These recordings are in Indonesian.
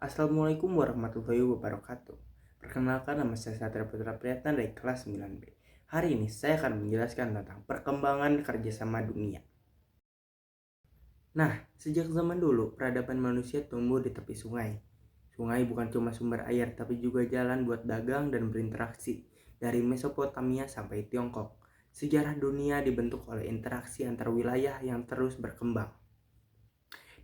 Assalamualaikum warahmatullahi wabarakatuh. Perkenalkan, nama saya Satria Putra Priyatna dari kelas 9B. Hari ini saya akan menjelaskan tentang perkembangan kerjasama dunia. Nah, sejak zaman dulu, peradaban manusia tumbuh di tepi sungai. Sungai bukan cuma sumber air, tapi juga jalan buat dagang dan berinteraksi. Dari Mesopotamia sampai Tiongkok, sejarah dunia dibentuk oleh interaksi antar wilayah yang terus berkembang.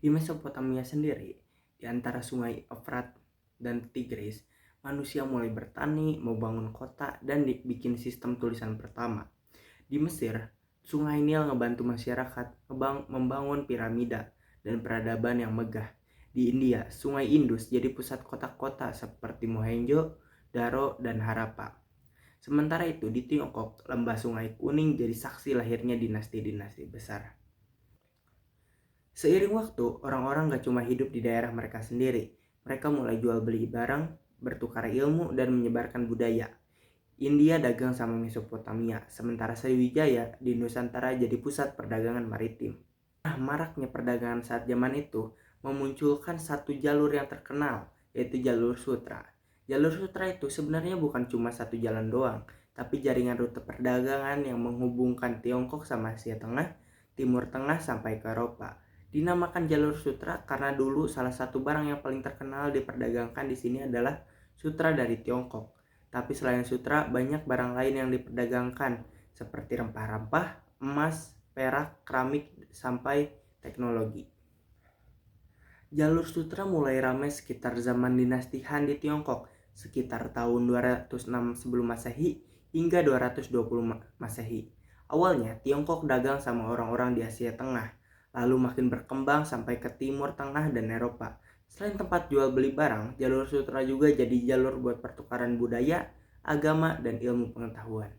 Di Mesopotamia sendiri, di antara sungai Efrat dan Tigris, manusia mulai bertani, membangun kota, dan bikin sistem tulisan pertama. Di Mesir, sungai Nil ngebantu masyarakat membangun piramida dan peradaban yang megah. Di India, sungai Indus jadi pusat kota-kota seperti Mohenjo-daro dan Harappa. Sementara itu di Tiongkok, lembah Sungai Kuning jadi saksi lahirnya dinasti-dinasti besar. Seiring waktu, orang-orang gak cuma hidup di daerah mereka sendiri. Mereka mulai jual beli barang, bertukar ilmu, dan menyebarkan budaya. India dagang sama Mesopotamia, sementara Sriwijaya di Nusantara jadi pusat perdagangan maritim. Nah, maraknya perdagangan saat zaman itu memunculkan satu jalur yang terkenal, yaitu jalur sutra. Jalur sutra itu sebenarnya bukan cuma satu jalan doang, tapi jaringan rute perdagangan yang menghubungkan Tiongkok sama Asia Tengah, Timur Tengah sampai ke Eropa. Dinamakan jalur sutra karena dulu salah satu barang yang paling terkenal diperdagangkan di sini adalah sutra dari Tiongkok. Tapi selain sutra, banyak barang lain yang diperdagangkan seperti rempah-rempah, emas, perak, keramik, sampai teknologi. Jalur sutra mulai ramai sekitar zaman dinasti Han di Tiongkok, sekitar tahun 206 sebelum Masehi hingga 220 Masehi. Awalnya Tiongkok dagang sama orang-orang di Asia Tengah, lalu makin berkembang sampai ke Timur Tengah dan Eropa. Selain tempat jual beli barang, jalur sutra juga jadi jalur buat pertukaran budaya, agama, dan ilmu pengetahuan.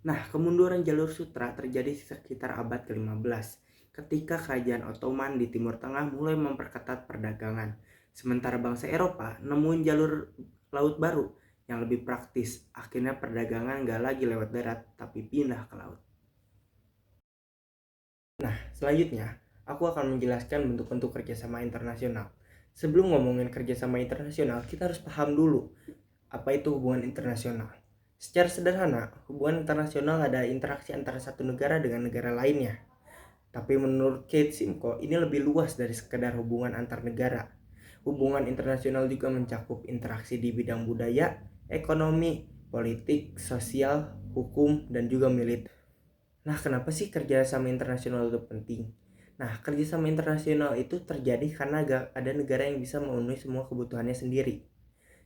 Nah, kemunduran jalur sutra terjadi sekitar abad ke-15 ketika kerajaan Ottoman di Timur Tengah mulai memperketat perdagangan. Sementara bangsa Eropa nemuin jalur laut baru yang lebih praktis. Akhirnya perdagangan gak lagi lewat darat tapi pindah ke laut. Nah, selanjutnya aku akan menjelaskan bentuk-bentuk kerjasama internasional. Sebelum ngomongin kerjasama internasional, kita harus paham dulu apa itu hubungan internasional. Secara sederhana, hubungan internasional adalah interaksi antara satu negara dengan negara lainnya. Tapi menurut Kate Simko, ini lebih luas dari sekedar hubungan antar negara. Hubungan internasional juga mencakup interaksi di bidang budaya, ekonomi, politik, sosial, hukum, dan juga militer. Nah, kenapa sih kerjasama internasional itu penting? Nah, kerjasama internasional itu terjadi karena ada negara yang bisa memenuhi semua kebutuhannya sendiri.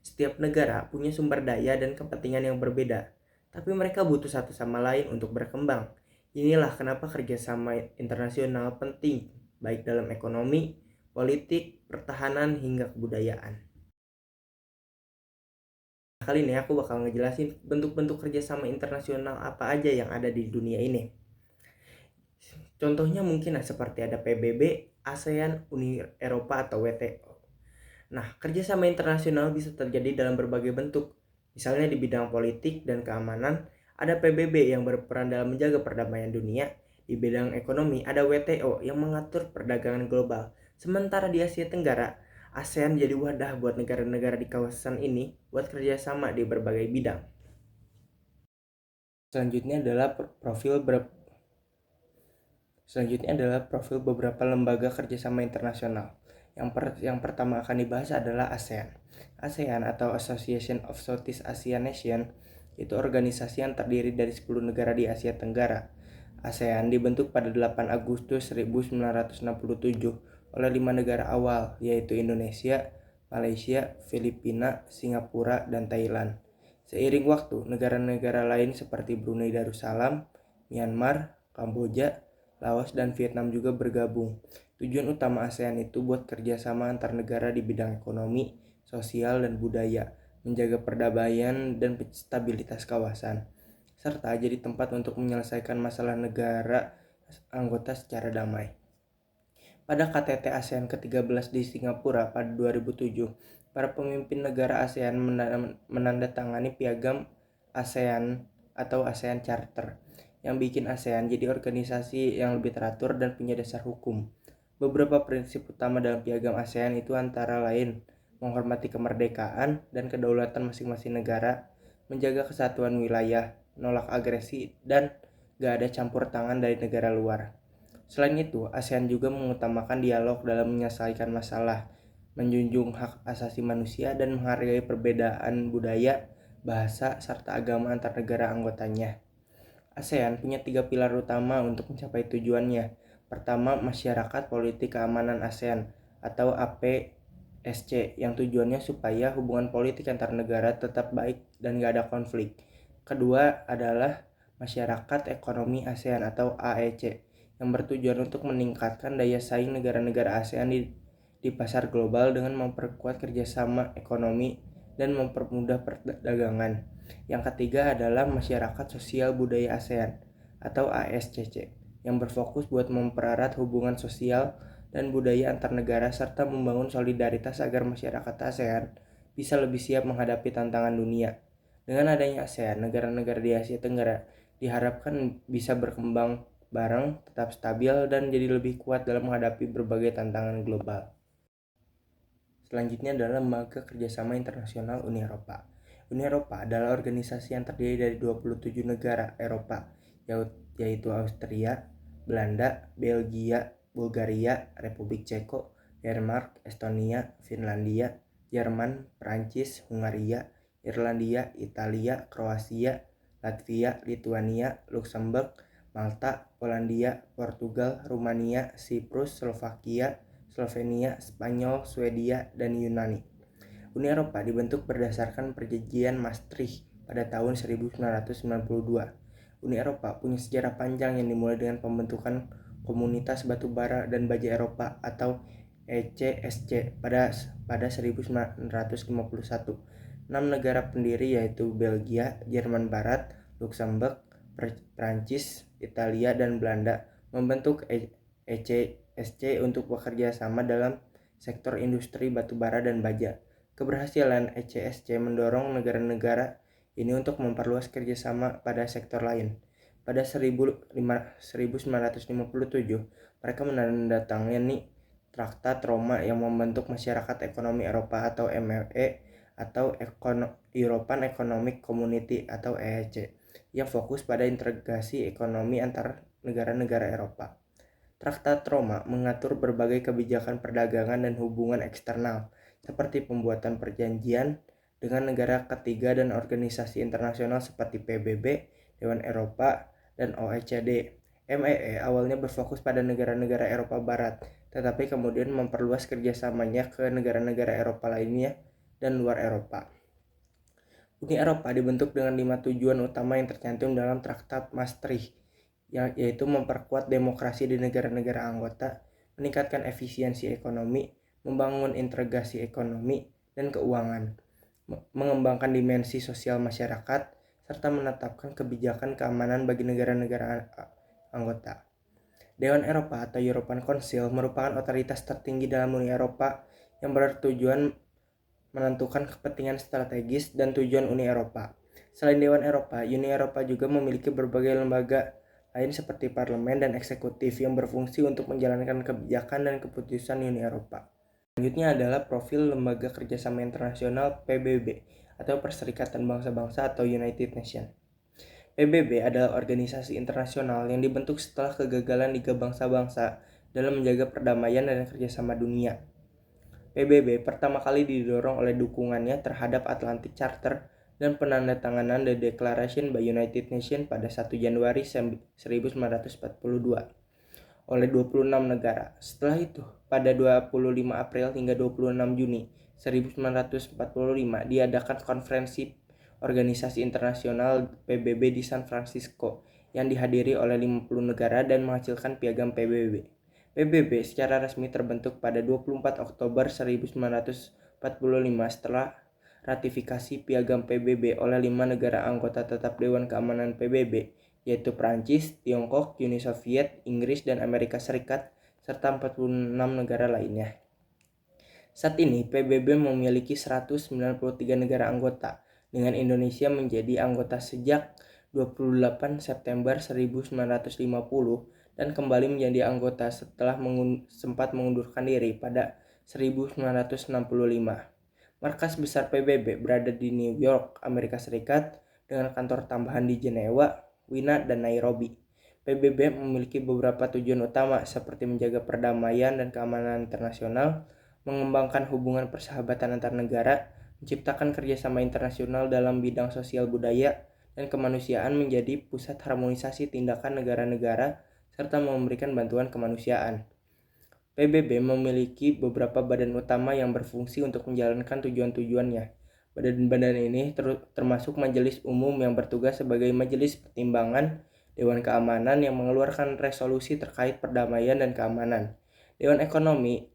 Setiap negara punya sumber daya dan kepentingan yang berbeda, tapi mereka butuh satu sama lain untuk berkembang. Inilah kenapa kerjasama internasional penting, baik dalam ekonomi, politik, pertahanan, hingga kebudayaan. Kali ini aku bakal ngejelasin bentuk-bentuk kerjasama internasional apa aja yang ada di dunia ini. Contohnya mungkin seperti ada PBB, ASEAN, Uni Eropa, atau WTO. Nah, kerjasama internasional bisa terjadi dalam berbagai bentuk. Misalnya di bidang politik dan keamanan, ada PBB yang berperan dalam menjaga perdamaian dunia. Di bidang ekonomi, ada WTO yang mengatur perdagangan global. Sementara di Asia Tenggara, ASEAN jadi wadah buat negara-negara di kawasan ini buat kerjasama di berbagai bidang. Selanjutnya adalah profil beberapa lembaga kerjasama internasional. Yang pertama akan dibahas adalah ASEAN. ASEAN atau Association of Southeast Asian Nations itu organisasi yang terdiri dari 10 negara di Asia Tenggara. ASEAN dibentuk pada 8 Agustus 1967 oleh 5 negara awal, yaitu Indonesia, Malaysia, Filipina, Singapura, dan Thailand. Seiring waktu, negara-negara lain seperti Brunei Darussalam, Myanmar, Kamboja, Laos, dan Vietnam juga bergabung. Tujuan utama ASEAN itu buat kerjasama antar negara di bidang ekonomi, sosial, dan budaya, menjaga perdamaian dan stabilitas kawasan, serta jadi tempat untuk menyelesaikan masalah negara anggota secara damai. Pada KTT ASEAN ke-13 di Singapura pada 2007, para pemimpin negara ASEAN menandatangani piagam ASEAN atau ASEAN Charter yang bikin ASEAN jadi organisasi yang lebih teratur dan punya dasar hukum. Beberapa prinsip utama dalam piagam ASEAN itu antara lain menghormati kemerdekaan dan kedaulatan masing-masing negara, menjaga kesatuan wilayah, menolak agresi, dan gak ada campur tangan dari negara luar. Selain itu, ASEAN juga mengutamakan dialog dalam menyelesaikan masalah, menjunjung hak asasi manusia, dan menghargai perbedaan budaya, bahasa, serta agama antar negara anggotanya. ASEAN punya 3 pilar utama untuk mencapai tujuannya. Pertama, Masyarakat Politik Keamanan ASEAN atau APSC yang tujuannya supaya hubungan politik antar negara tetap baik dan gak ada konflik. Kedua adalah Masyarakat Ekonomi ASEAN atau AEC yang bertujuan untuk meningkatkan daya saing negara-negara ASEAN di pasar global dengan memperkuat kerjasama ekonomi dan mempermudah perdagangan. Yang ketiga adalah Masyarakat Sosial Budaya ASEAN atau ASCC yang berfokus buat mempererat hubungan sosial dan budaya antar negara serta membangun solidaritas agar masyarakat ASEAN bisa lebih siap menghadapi tantangan dunia. Dengan adanya ASEAN, negara-negara di Asia Tenggara diharapkan bisa berkembang bareng, tetap stabil, dan jadi lebih kuat dalam menghadapi berbagai tantangan global. Selanjutnya adalah Lembaga Kerjasama Internasional Uni Eropa. Uni Eropa adalah organisasi yang terdiri dari 27 negara Eropa, yaitu Austria, Belanda, Belgia, Bulgaria, Republik Ceko, Denmark, Estonia, Finlandia, Jerman, Prancis, Hungaria, Irlandia, Italia, Kroasia, Latvia, Lituania, Luxembourg, Malta, Polandia, Portugal, Rumania, Siprus, Slovakia, Slovenia, Spanyol, Swedia, dan Yunani. Uni Eropa dibentuk berdasarkan Perjanjian Maastricht pada tahun 1992. Uni Eropa punya sejarah panjang yang dimulai dengan pembentukan Komunitas Batu Bara dan Baja Eropa atau ECSC pada 1951. 6 negara pendiri yaitu Belgia, Jerman Barat, Luxembourg, Prancis, Italia, dan Belanda membentuk ECSC untuk bekerja sama dalam sektor industri batu bara dan baja. Keberhasilan ECSC mendorong negara-negara ini untuk memperluas kerjasama pada sektor lain. Pada 1957, mereka menandatangani Traktat Roma yang membentuk Masyarakat Ekonomi Eropa atau MLE atau European Economic Community atau EEC yang fokus pada integrasi ekonomi antar negara-negara Eropa. Traktat Roma mengatur berbagai kebijakan perdagangan dan hubungan eksternal, seperti pembuatan perjanjian dengan negara ketiga dan organisasi internasional seperti PBB, Dewan Eropa, dan OECD. MEE awalnya berfokus pada negara-negara Eropa Barat, tetapi kemudian memperluas kerjasamanya ke negara-negara Eropa lainnya dan luar Eropa. Uni Eropa dibentuk dengan 5 tujuan utama yang tercantum dalam Traktat Maastricht, yaitu memperkuat demokrasi di negara-negara anggota, meningkatkan efisiensi ekonomi, membangun integrasi ekonomi dan keuangan, mengembangkan dimensi sosial masyarakat, serta menetapkan kebijakan keamanan bagi negara-negara anggota. Dewan Eropa atau European Council merupakan otoritas tertinggi dalam Uni Eropa yang bertujuan menentukan kepentingan strategis dan tujuan Uni Eropa. Selain Dewan Eropa, Uni Eropa juga memiliki berbagai lembaga lain seperti parlemen dan eksekutif yang berfungsi untuk menjalankan kebijakan dan keputusan Uni Eropa. Selanjutnya adalah profil Lembaga Kerjasama Internasional PBB atau Perserikatan Bangsa-Bangsa atau United Nations. PBB adalah organisasi internasional yang dibentuk setelah kegagalan Liga Bangsa-Bangsa dalam menjaga perdamaian dan kerjasama dunia. PBB pertama kali didorong oleh dukungannya terhadap Atlantic Charter dan penandatanganan The Declaration by United Nations pada 1 Januari 1942 oleh 26 negara. Setelah itu, pada 25 April hingga 26 Juni 1945 diadakan konferensi Organisasi Internasional PBB di San Francisco yang dihadiri oleh 50 negara dan menghasilkan piagam PBB. PBB secara resmi terbentuk pada 24 Oktober 1945 setelah ratifikasi piagam PBB oleh 5 negara anggota tetap Dewan Keamanan PBB, yaitu Prancis, Tiongkok, Uni Soviet, Inggris, dan Amerika Serikat, serta 46 negara lainnya. Saat ini PBB memiliki 193 negara anggota, dengan Indonesia menjadi anggota sejak 28 September 1950 dan kembali menjadi anggota setelah sempat mengundurkan diri pada 1965. Markas besar PBB berada di New York, Amerika Serikat, dengan kantor tambahan di Jenewa, Wina, dan Nairobi. PBB memiliki beberapa tujuan utama seperti menjaga perdamaian dan keamanan internasional, mengembangkan hubungan persahabatan antar negara, menciptakan kerjasama internasional dalam bidang sosial budaya dan kemanusiaan menjadi pusat harmonisasi tindakan negara-negara, serta memberikan bantuan kemanusiaan. PBB memiliki beberapa badan utama yang berfungsi untuk menjalankan tujuan-tujuannya. Badan-badan ini termasuk Majelis Umum yang bertugas sebagai majelis pertimbangan, Dewan Keamanan yang mengeluarkan resolusi terkait perdamaian dan keamanan, Dewan Ekonomi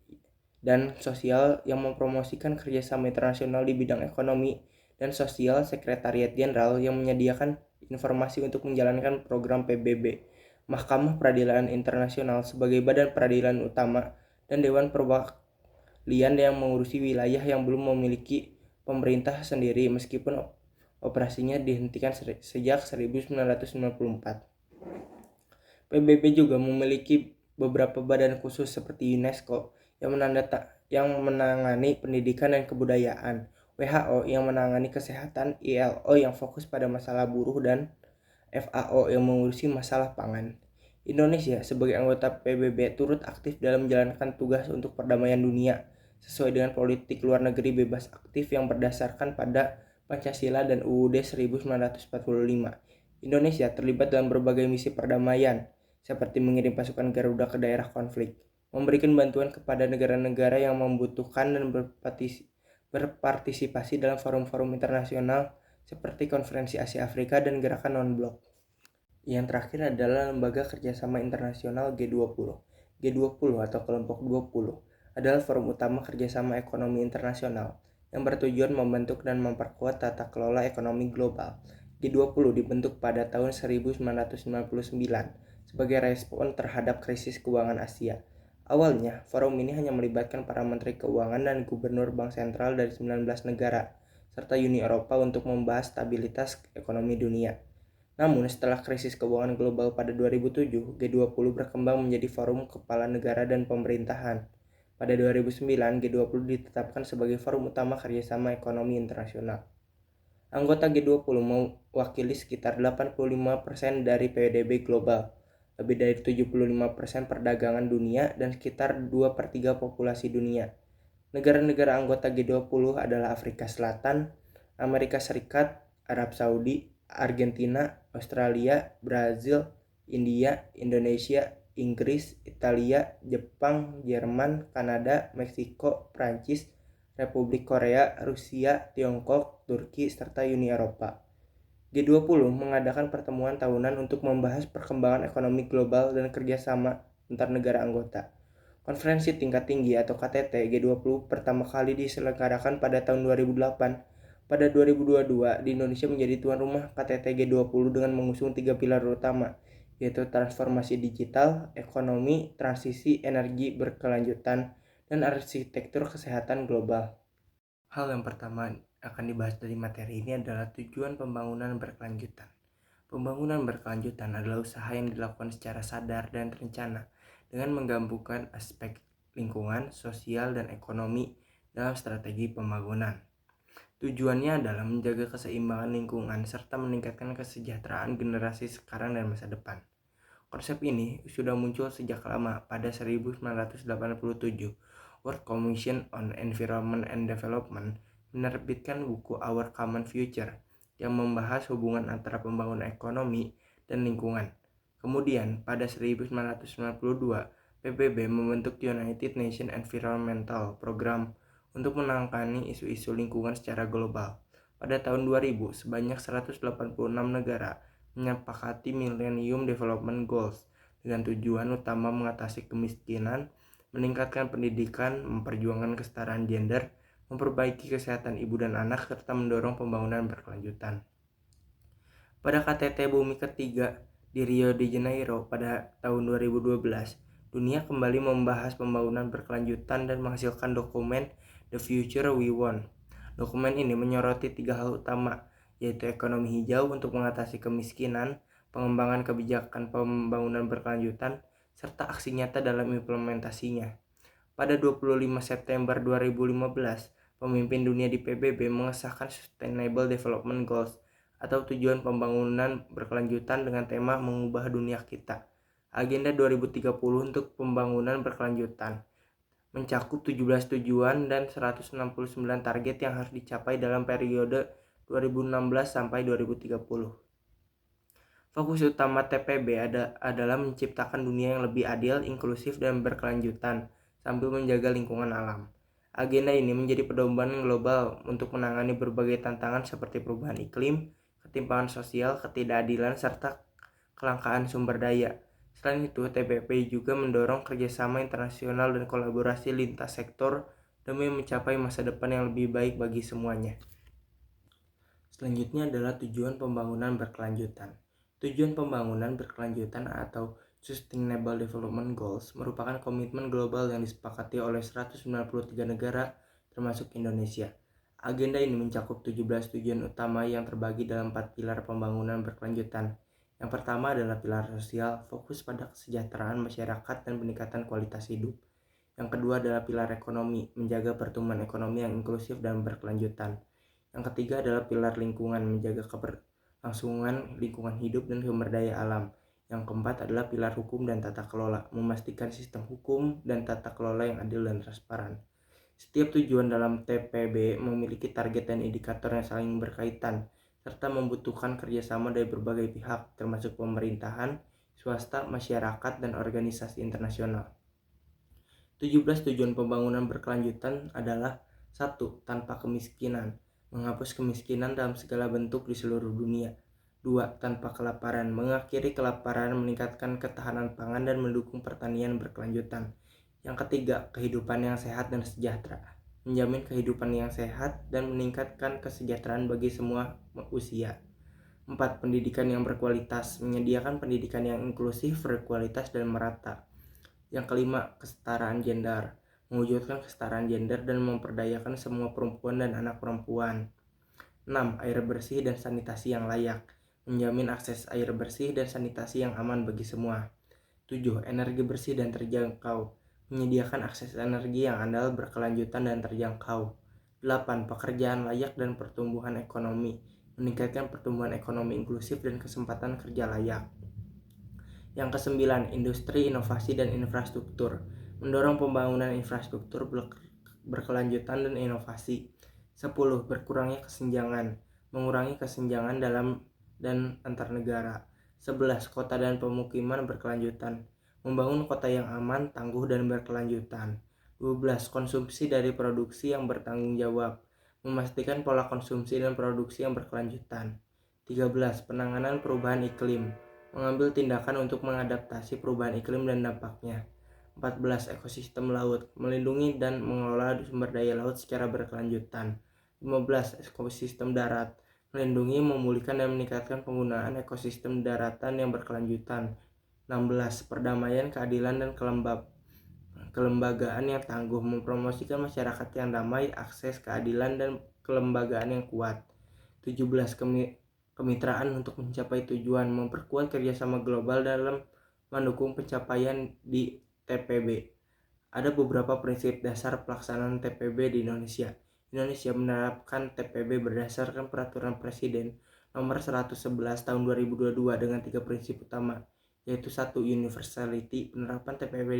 dan Sosial yang mempromosikan kerjasama internasional di bidang ekonomi dan sosial, Sekretariat Jenderal yang menyediakan informasi untuk menjalankan program PBB, Mahkamah Peradilan Internasional sebagai badan peradilan utama, dan Dewan Perwakilan yang mengurusi wilayah yang belum memiliki pemerintah sendiri meskipun operasinya dihentikan sejak 1994. PBB juga memiliki beberapa badan khusus seperti UNESCO yang menangani pendidikan dan kebudayaan, WHO yang menangani kesehatan, ILO yang fokus pada masalah buruh, dan FAO yang mengurusi masalah pangan. Indonesia sebagai anggota PBB turut aktif dalam menjalankan tugas untuk perdamaian dunia sesuai dengan politik luar negeri bebas aktif yang berdasarkan pada Pancasila dan UUD 1945. Indonesia terlibat dalam berbagai misi perdamaian seperti mengirim pasukan Garuda ke daerah konflik, memberikan bantuan kepada negara-negara yang membutuhkan, dan berpartisipasi dalam forum-forum internasional seperti Konferensi Asia Afrika dan Gerakan Non-Blok. Yang terakhir adalah Lembaga Kerjasama Internasional G20. G20 atau Kelompok 20 adalah forum utama kerjasama ekonomi internasional yang bertujuan membentuk dan memperkuat tata kelola ekonomi global. G20 dibentuk pada tahun 1999 sebagai respon terhadap krisis keuangan Asia. Awalnya, forum ini hanya melibatkan para menteri keuangan dan gubernur bank sentral dari 19 negara, serta Uni Eropa untuk membahas stabilitas ekonomi dunia. Namun, setelah krisis keuangan global pada 2007, G20 berkembang menjadi forum kepala negara dan pemerintahan. Pada 2009, G20 ditetapkan sebagai forum utama kerjasama ekonomi internasional. Anggota G20 mewakili sekitar 85% dari PDB global, lebih dari 75% perdagangan dunia, dan sekitar 2/3 populasi dunia. Negara-negara anggota G20 adalah Afrika Selatan, Amerika Serikat, Arab Saudi, Argentina, Australia, Brazil, India, Indonesia, Inggris, Italia, Jepang, Jerman, Kanada, Meksiko, Prancis, Republik Korea, Rusia, Tiongkok, Turki, serta Uni Eropa. G20 mengadakan pertemuan tahunan untuk membahas perkembangan ekonomi global dan kerjasama antar negara anggota. Konferensi tingkat tinggi atau KTT G20 pertama kali diselenggarakan pada tahun 2008. Pada 2022, di Indonesia menjadi tuan rumah KTT G20 dengan mengusung 3 pilar utama, yaitu transformasi digital, ekonomi, transisi energi berkelanjutan, dan arsitektur kesehatan global. Hal yang pertama akan dibahas dari materi ini adalah tujuan pembangunan berkelanjutan. Pembangunan berkelanjutan adalah usaha yang dilakukan secara sadar dan terencana dengan menggabungkan aspek lingkungan, sosial, dan ekonomi dalam strategi pembangunan. Tujuannya adalah menjaga keseimbangan lingkungan serta meningkatkan kesejahteraan generasi sekarang dan masa depan. Konsep ini sudah muncul sejak lama. Pada 1987, World Commission on Environment and Development menerbitkan buku Our Common Future yang membahas hubungan antara pembangunan ekonomi dan lingkungan. Kemudian, pada 1992, PBB membentuk United Nations Environmental Program untuk menangani isu-isu lingkungan secara global. Pada tahun 2000, sebanyak 186 negara menyepakati Millennium Development Goals dengan tujuan utama mengatasi kemiskinan, meningkatkan pendidikan, memperjuangkan kesetaraan gender, memperbaiki kesehatan ibu dan anak, serta mendorong pembangunan berkelanjutan. Pada KTT Bumi ketiga di Rio de Janeiro pada tahun 2012, dunia kembali membahas pembangunan berkelanjutan dan menghasilkan dokumen The Future We Want. Dokumen ini menyoroti 3 hal utama, yaitu ekonomi hijau untuk mengatasi kemiskinan, pengembangan kebijakan pembangunan berkelanjutan, serta aksi nyata dalam implementasinya. Pada 25 September 2015, pemimpin dunia di PBB mengesahkan Sustainable Development Goals atau tujuan pembangunan berkelanjutan dengan tema mengubah dunia kita. Agenda 2030 untuk pembangunan berkelanjutan mencakup 17 tujuan dan 169 target yang harus dicapai dalam periode 2016 sampai 2030. Fokus utama TPB adalah menciptakan dunia yang lebih adil, inklusif, dan berkelanjutan sambil menjaga lingkungan alam. Agenda ini menjadi pedoman global untuk menangani berbagai tantangan seperti perubahan iklim, ketimpangan sosial, ketidakadilan, serta kelangkaan sumber daya. Selain itu, TPP juga mendorong kerjasama internasional dan kolaborasi lintas sektor demi mencapai masa depan yang lebih baik bagi semuanya. Selanjutnya adalah tujuan pembangunan berkelanjutan. Tujuan pembangunan berkelanjutan atau Sustainable Development Goals merupakan komitmen global yang disepakati oleh 193 negara termasuk Indonesia. Agenda ini mencakup 17 tujuan utama yang terbagi dalam 4 pilar pembangunan berkelanjutan. Yang pertama adalah pilar sosial, fokus pada kesejahteraan masyarakat dan peningkatan kualitas hidup. Yang kedua adalah pilar ekonomi, menjaga pertumbuhan ekonomi yang inklusif dan berkelanjutan. Yang ketiga adalah pilar lingkungan, menjaga keberlangsungan lingkungan hidup dan sumber daya alam. Yang keempat adalah pilar hukum dan tata kelola, memastikan sistem hukum dan tata kelola yang adil dan transparan. Setiap tujuan dalam TPB memiliki target dan indikator yang saling berkaitan, serta membutuhkan kerjasama dari berbagai pihak, termasuk pemerintahan, swasta, masyarakat, dan organisasi internasional. 17 tujuan pembangunan berkelanjutan adalah 1. Tanpa kemiskinan, menghapus kemiskinan dalam segala bentuk di seluruh dunia. 2. Tanpa kelaparan, mengakhiri kelaparan, meningkatkan ketahanan pangan, dan mendukung pertanian berkelanjutan. Yang ketiga, kehidupan yang sehat dan sejahtera, menjamin kehidupan yang sehat dan meningkatkan kesejahteraan bagi semua usia. 4. Pendidikan yang berkualitas, menyediakan pendidikan yang inklusif, berkualitas, dan merata. Yang kelima, kesetaraan gender, mewujudkan kesetaraan gender dan memperdayakan semua perempuan dan anak perempuan. 6. Air bersih dan sanitasi yang layak, menjamin akses air bersih dan sanitasi yang aman bagi semua. 7. Energi bersih dan terjangkau, menyediakan akses energi yang andal, berkelanjutan, dan terjangkau. 8. Pekerjaan layak dan pertumbuhan ekonomi, meningkatkan pertumbuhan ekonomi inklusif dan kesempatan kerja layak. Yang kesembilan, industri, inovasi, dan infrastruktur, mendorong pembangunan infrastruktur berkelanjutan dan inovasi. 10. Berkurangnya kesenjangan, mengurangi kesenjangan dalam dan antar negara. 11. Kota dan pemukiman berkelanjutan, membangun kota yang aman, tangguh, dan berkelanjutan. 12. Konsumsi dari produksi yang bertanggung jawab, memastikan pola konsumsi dan produksi yang berkelanjutan. 13. Penanganan perubahan iklim, mengambil tindakan untuk mengadaptasi perubahan iklim dan dampaknya. 14. Ekosistem laut, melindungi dan mengelola sumber daya laut secara berkelanjutan. 15. Ekosistem darat, melindungi, memulihkan, dan meningkatkan penggunaan ekosistem daratan yang berkelanjutan. 16. Perdamaian, keadilan, dan kelembagaan yang tangguh, mempromosikan masyarakat yang damai, akses keadilan, dan kelembagaan yang kuat. 17. Kemitraan untuk mencapai tujuan, memperkuat kerjasama global dalam mendukung pencapaian di TPB. Ada beberapa prinsip dasar pelaksanaan TPB di Indonesia. Indonesia menerapkan TPB berdasarkan Peraturan Presiden Nomor 111 Tahun 2022 dengan 3 prinsip utama, yaitu 1. Universality, penerapan TPB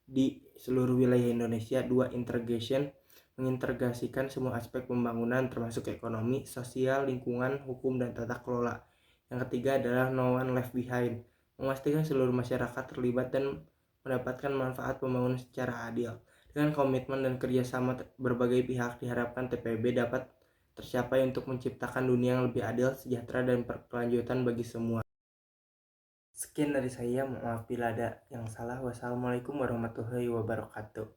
di seluruh wilayah Indonesia. 2. Integration, mengintegrasikan semua aspek pembangunan termasuk ekonomi, sosial, lingkungan, hukum, dan tata kelola. Yang ketiga adalah no one left behind, memastikan seluruh masyarakat terlibat dan mendapatkan manfaat pembangunan secara adil. Dengan komitmen dan kerjasama berbagai pihak, diharapkan TPB dapat tercapai untuk menciptakan dunia yang lebih adil, sejahtera, dan berkelanjutan bagi semua. Sekian dari saya, maaf bila ada yang salah. Wassalamualaikum warahmatullahi wabarakatuh.